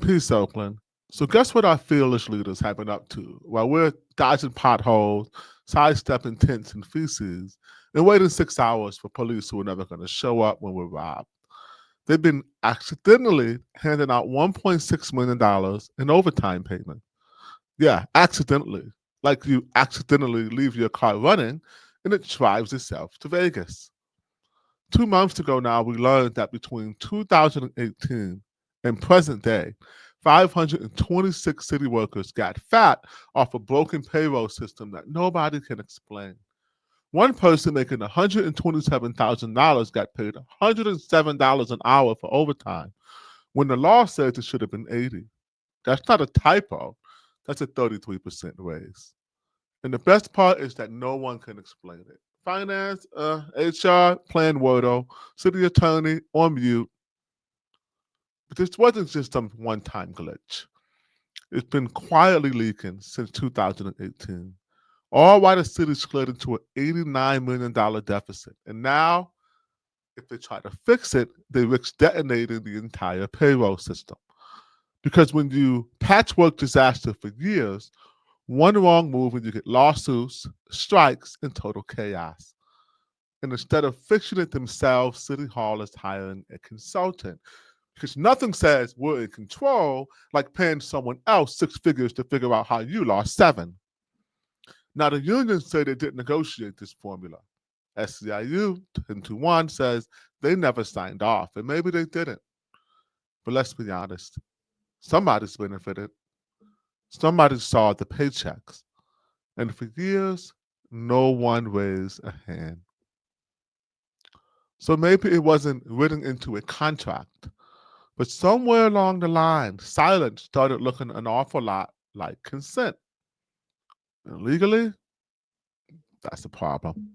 Peace, Oakland. So guess what our fearless leaders have been up to while we're dodging potholes, sidestepping tents and feces, and waiting 6 hours for police who are never going to show up when we're robbed. They've been accidentally handing out $1.6 million in overtime payment. Yeah, accidentally. Like you accidentally leave your car running and it drives itself to Vegas. 2 months ago now, we learned that between 2018 and present day, 526 city workers got fat off a broken payroll system that nobody can explain. One person making $127,000 got paid $107 an hour for overtime when the law says it should have been 80. That's not a typo. That's a 33% raise. And the best part is that no one can explain it. Finance, HR, plan Wordle, city attorney, on mute. But this wasn't just some one-time glitch. It's been quietly leaking since 2018. All while the city slid into an $89 million deficit. And now, if they try to fix it, they risk detonating the entire payroll system. Because when you patchwork disaster for years, one wrong move and you get lawsuits, strikes, and total chaos. And instead of fixing it themselves, City Hall is hiring a consultant. Because nothing says we're in control like paying someone else 6 figures to figure out how you lost 7. Now, the unions say they didn't negotiate this formula. SEIU 1021 says they never signed off, and maybe they didn't. But let's be honest, somebody's benefited. Somebody saw the paychecks. And for years, no one raised a hand. So maybe it wasn't written into a contract, but somewhere along the line, silence started looking an awful lot like consent. And legally, that's a problem.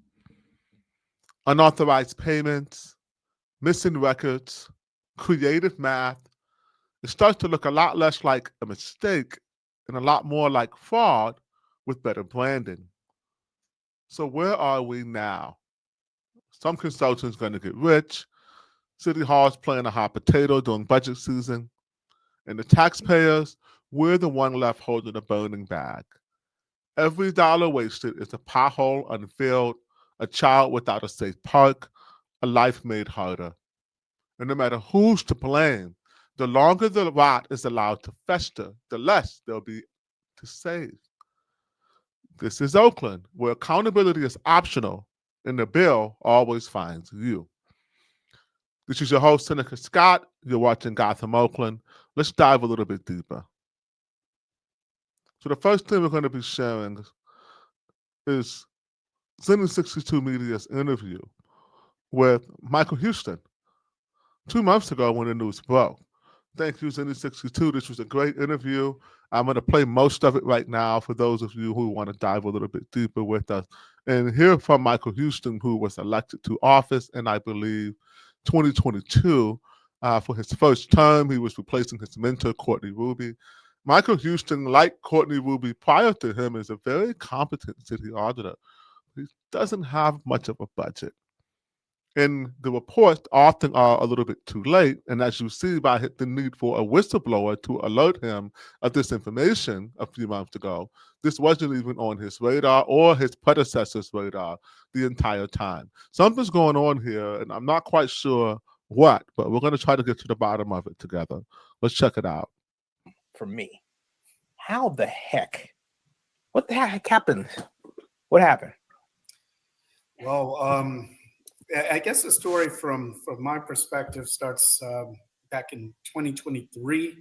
Unauthorized payments, missing records, creative math. It starts to look a lot less like a mistake and a lot more like fraud with better branding. So where are we now? Some consultants going to get rich. City Hall's playing a hot potato during budget season. And the taxpayers, we're the one left holding a burning bag. Every dollar wasted is a pothole unfilled, a child without a safe park, a life made harder. And no matter who's to blame, the longer the rot is allowed to fester, the less there'll be to save. This is Oakland, where accountability is optional and the bill always finds you. This is your host, Seneca Scott. You're watching Gotham, Oakland. Let's dive a little bit deeper. So the first thing we're going to be sharing is Zenny 62 Media's interview with Michael Houston 2 months ago when the news broke. Thank you, Zenny 62. This was a great interview. I'm going to play most of it right now for those of you who want to dive a little bit deeper with us and hear from Michael Houston, who was elected to office in, I believe, 2022 for his first term. He was replacing his mentor, Courtney Ruby. Michael Houston, like Courtney Ruby prior to him, is a very competent city auditor. He doesn't have much of a budget. And the reports often are a little bit too late. And as you see by the need for a whistleblower to alert him of this information a few months ago, this wasn't even on his radar or his predecessor's radar the entire time. Something's going on here, and I'm not quite sure what, but we're going to try to get to the bottom of it together. Let's check it out. For me, how the heck? What the heck happened? What happened? Well, I guess the story from my perspective starts back in 2023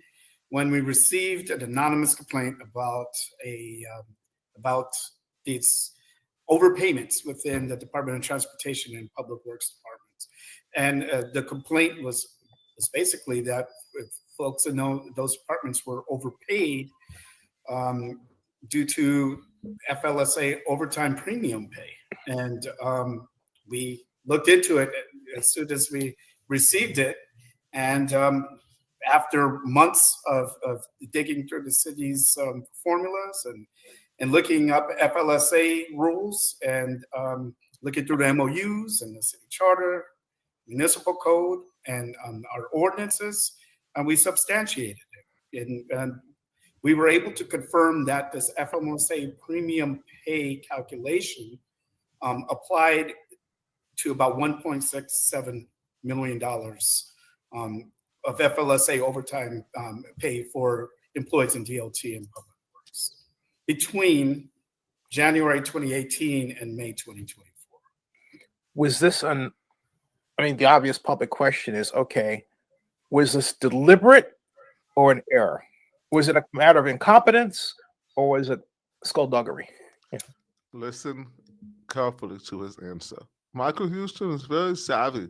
when we received an anonymous complaint about these overpayments within the Department of Transportation and Public Works departments, and the complaint was basically that folks in those departments were overpaid due to FLSA overtime premium pay, and we looked into it as soon as we received it, and after months of digging through the city's formulas and looking up FLSA rules and looking through the MOUs and the city charter, municipal code, and our ordinances, and we substantiated it. And we were able to confirm that this FMLSA premium pay calculation applied to about $1.67 million of FLSA overtime pay for employees in DLT and public works between January 2018 and May 2024. Was this the obvious public question is, okay, was this deliberate or an error? Was it a matter of incompetence or was it skullduggery? Listen carefully to his answer. Michael Houston is very savvy.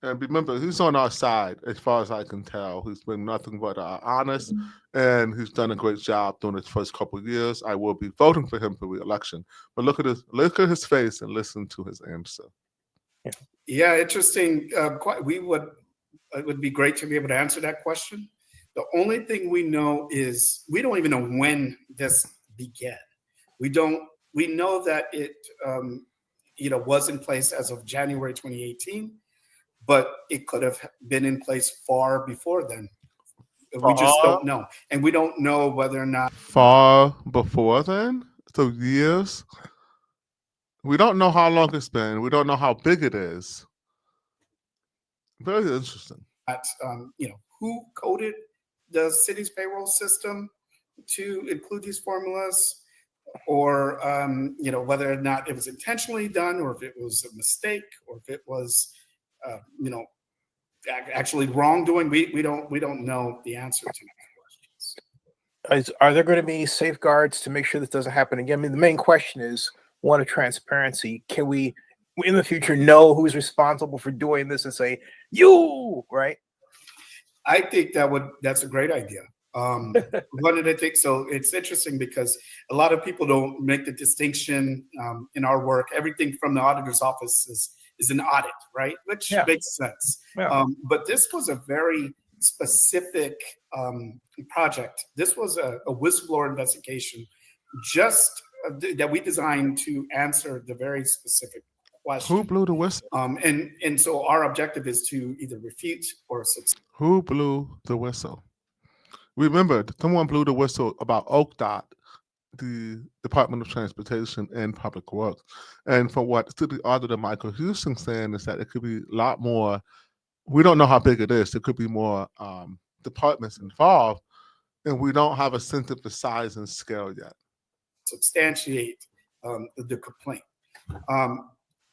And remember, he's on our side as far as I can tell. He's been nothing but honest, and he's done a great job during his first couple of years. I will be voting for him for re-election. But look at his face and listen to his answer. Yeah, interesting. It would be great to be able to answer that question. The only thing we know is we don't even know when this began. We know that it was in place as of January 2018, but it could have been in place far before then. We just don't know. And we don't know whether or not. Far before then? So years? We don't know how long it's been. We don't know how big it is. Very interesting. Who coded the city's payroll system to include these formulas, or whether or not it was intentionally done, or if it was a mistake, or if it was actually wrongdoing. We don't know the answer to these questions. Are there going to be safeguards to make sure this doesn't happen again? The main question is one of transparency. Can we in the future know who's responsible for doing this and say, you, right? I think that's a great idea. One of the things, so it's interesting because a lot of people don't make the distinction in our work. Everything from the auditor's office is an audit, right? Which makes sense. Yeah. But this was a very specific project. This was a whistleblower investigation that we designed to answer the very specific question. Who blew the whistle? And so our objective is to either refute or succeed. Who blew the whistle? Remember, someone blew the whistle about ODOT, the Department of Transportation and Public Works. And from what City Auditor Michael Houston saying is that it could be a lot more. We don't know how big it is. There could be more departments involved, and we don't have a sense of the size and scale yet. Substantiate the complaint.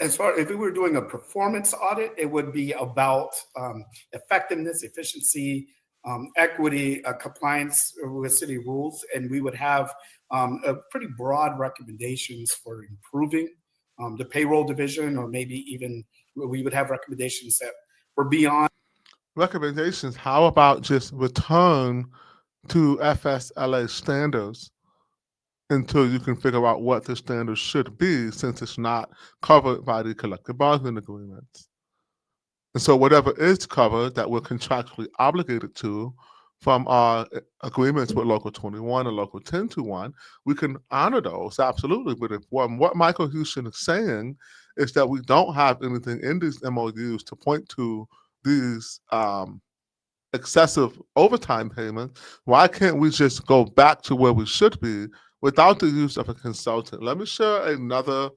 As far if we were doing a performance audit, it would be about effectiveness, efficiency, equity, compliance with city rules, and we would have a pretty broad recommendations for improving the payroll division, or maybe even we would have recommendations that were beyond. Recommendations, how about just return to FSLA standards until you can figure out what the standards should be, since it's not covered by the collective bargaining agreements. And so whatever is covered that we're contractually obligated to from our agreements with Local 21 and Local 1021, we can honor those, absolutely. But if what Michael Houston is saying is that we don't have anything in these MOUs to point to these excessive overtime payments, why can't we just go back to where we should be without the use of a consultant? Let me share another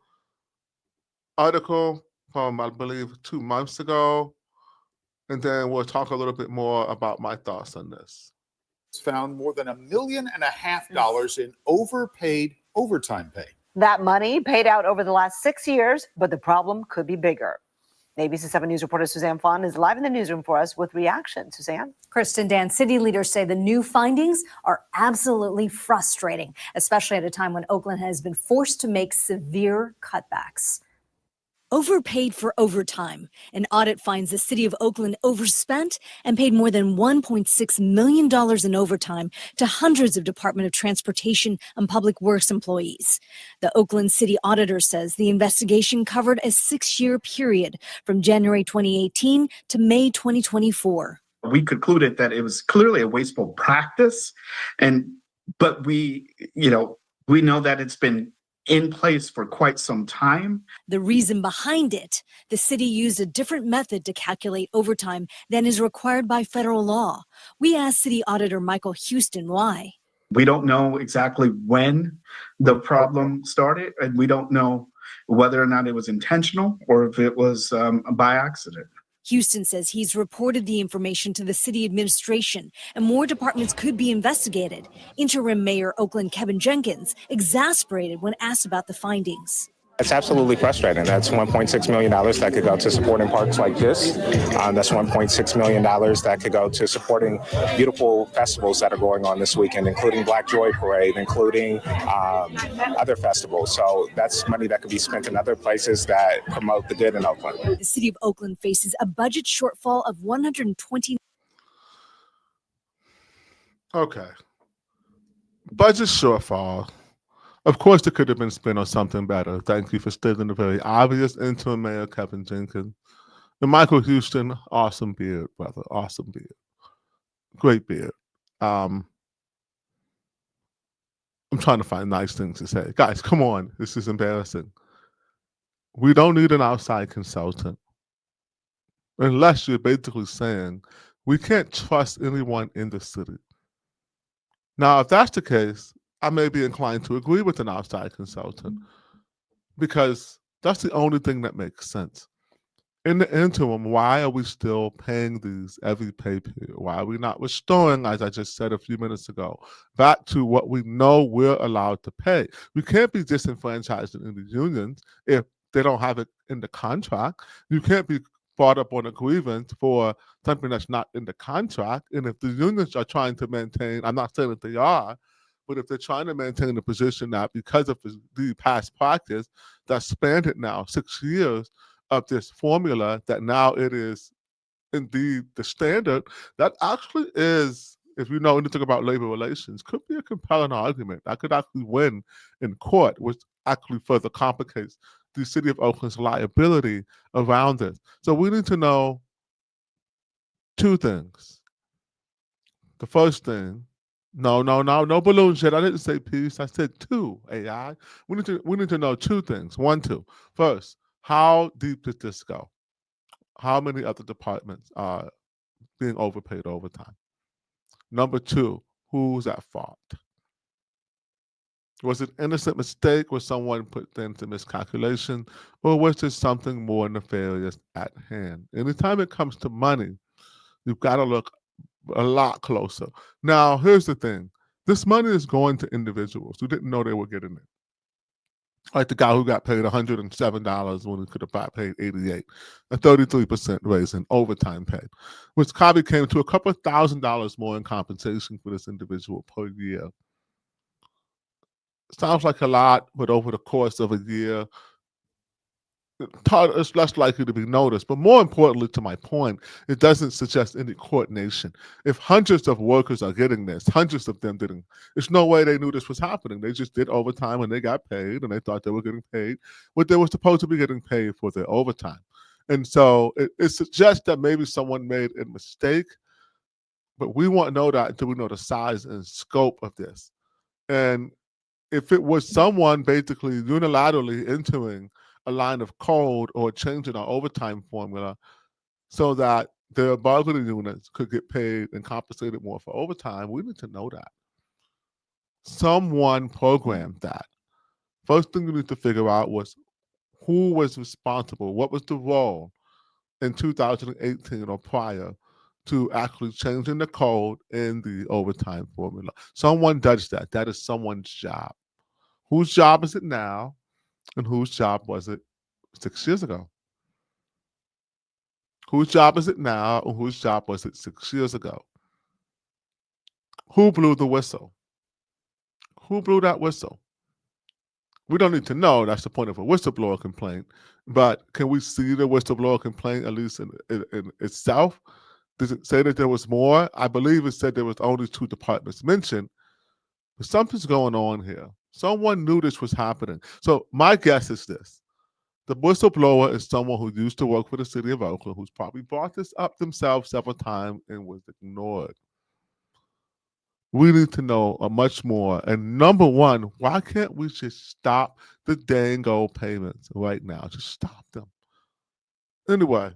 article from, I believe, 2 months ago, and then we'll talk a little bit more about my thoughts on this. Found more than $1.5 million in overpaid overtime pay. That money paid out over the last 6 years, but the problem could be bigger. ABC 7 News reporter Suzanne Fawn is live in the newsroom for us with reaction. Suzanne? Kristen, Dan, city leaders say the new findings are absolutely frustrating, especially at a time when Oakland has been forced to make severe cutbacks. Overpaid for overtime. An audit finds the city of Oakland overspent and paid more than $1.6 million in overtime to hundreds of Department of Transportation and Public Works employees. The Oakland City Auditor says the investigation covered a 6-year period from January 2018 to May 2024. We concluded that it was clearly a wasteful practice, but we know that it's been in place for quite some time. The reason behind it, the city used a different method to calculate overtime than is required by federal law. We asked City Auditor Michael Houston why. We don't know exactly when the problem started, and we don't know whether or not it was intentional or if it was by accident. Houston says he's reported the information to the city administration and more departments could be investigated. Interim Mayor Oakland Kevin Jenkins exasperated when asked about the findings. It's absolutely frustrating. That's $1.6 million that could go to supporting parks like this. That's $1.6 million that could go to supporting beautiful festivals that are going on this weekend, including Black Joy Parade, including other festivals. So that's money that could be spent in other places that promote the good in Oakland. The city of Oakland faces a budget shortfall of $120. Okay. Budget shortfall. Of course, it could have been spent on something better. Thank you for stating the very obvious. Interim Mayor Kevin Jenkins. And Michael Houston, awesome beard, brother. Awesome beard. Great beard. I'm trying to find nice things to say. Guys, come on. This is embarrassing. We don't need an outside consultant. Unless you're basically saying we can't trust anyone in the city. Now, if that's the case, I may be inclined to agree with an outside consultant because that's the only thing that makes sense. In the interim, why are we still paying these every pay period? Why are we not restoring, as I just said a few minutes ago, back to what we know we're allowed to pay? We can't be disenfranchising in the unions if they don't have it in the contract. You can't be brought up on a grievance for something that's not in the contract. And if the unions are trying to maintain, I'm not saying that they are, but if they're trying to maintain the position that because of the past practice that spanned it now 6 years of this formula, that now it is indeed the standard, that actually is, if you know anything about labor relations, could be a compelling argument. That could actually win in court, which actually further complicates the city of Oakland's liability around this. So we need to know two things. The first thing, no balloons yet. I didn't say peace. I said two, AI. We need to know two things. First, how deep did this go? How many other departments are being overpaid overtime? Number two, who's at fault? Was it innocent mistake? Was someone put into miscalculation? Or was there something more nefarious at hand? Anytime it comes to money, you've got to look a lot closer. Now, here's the thing. This money is going to individuals who didn't know they were getting it. Like the guy who got paid $107 when he could have got paid $88, a 33% raise in overtime pay, which probably came to a couple of $1,000s more in compensation for this individual per year. Sounds like a lot, but over the course of a year, it's less likely to be noticed. But more importantly, to my point, it doesn't suggest any coordination. If hundreds of workers are getting this, hundreds of them didn't, there's no way they knew this was happening. They just did overtime and they got paid and they thought they were getting paid what they were supposed to be getting paid for their overtime. And so it suggests that maybe someone made a mistake, but we won't know that until we know the size and scope of this. And if it was someone basically unilaterally entering a line of code or changing our overtime formula so that the bargaining units could get paid and compensated more for overtime, we need to know that. Someone programmed that. First thing we need to figure out was who was responsible, what was the role in 2018 or prior to actually changing the code in the overtime formula. Someone does that. That is someone's job. Whose job is it now? And whose job was it 6 years ago? Whose job is it now? And whose job was it 6 years ago? Who blew the whistle? Who blew that whistle? We don't need to know. That's the point of a whistleblower complaint. But can we see the whistleblower complaint, at least in itself? Does it say that there was more? I believe it said there was only 2 departments mentioned. But something's going on here. Someone knew this was happening. So my guess is this. The whistleblower is someone who used to work for the city of Oakland, who's probably brought this up themselves several times and was ignored. We need to know much more. And number one, why can't we just stop the dang old payments right now? Just stop them. Anyway,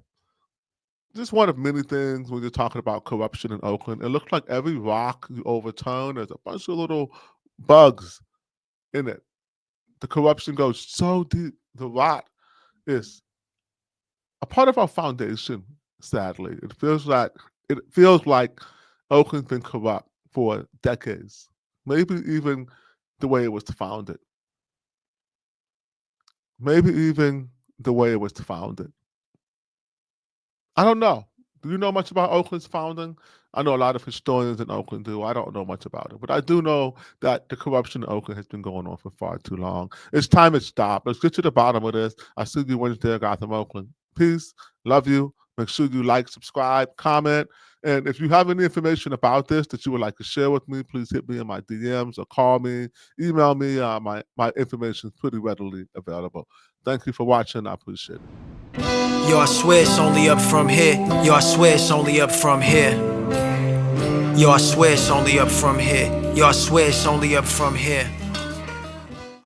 just one of many things when you're talking about corruption in Oakland. It looks like every rock you overturn, there's a bunch of little bugs in it. The corruption goes so deep. The rot is a part of our foundation, sadly. It feels like Oakland's been corrupt for decades, maybe even the way it was founded. Maybe even the way it was founded. I don't know. Do you know much about Oakland's founding? I know a lot of historians in Oakland do. I don't know much about it. But I do know that the corruption in Oakland has been going on for far too long. It's time it stopped. Let's get to the bottom of this. I'll see you Wednesday at Gotham, Oakland. Peace. Love you. Make sure you like, subscribe, comment. And if you have any information about this that you would like to share with me, please hit me in my DMs or call me, email me. My information is pretty readily available. Thank you for watching. I appreciate it. Yo, I swear it's only up from here. Yo, I swear it's only up from here. Yo, I swear it's only up from here. Yo, I swear it's only up from here.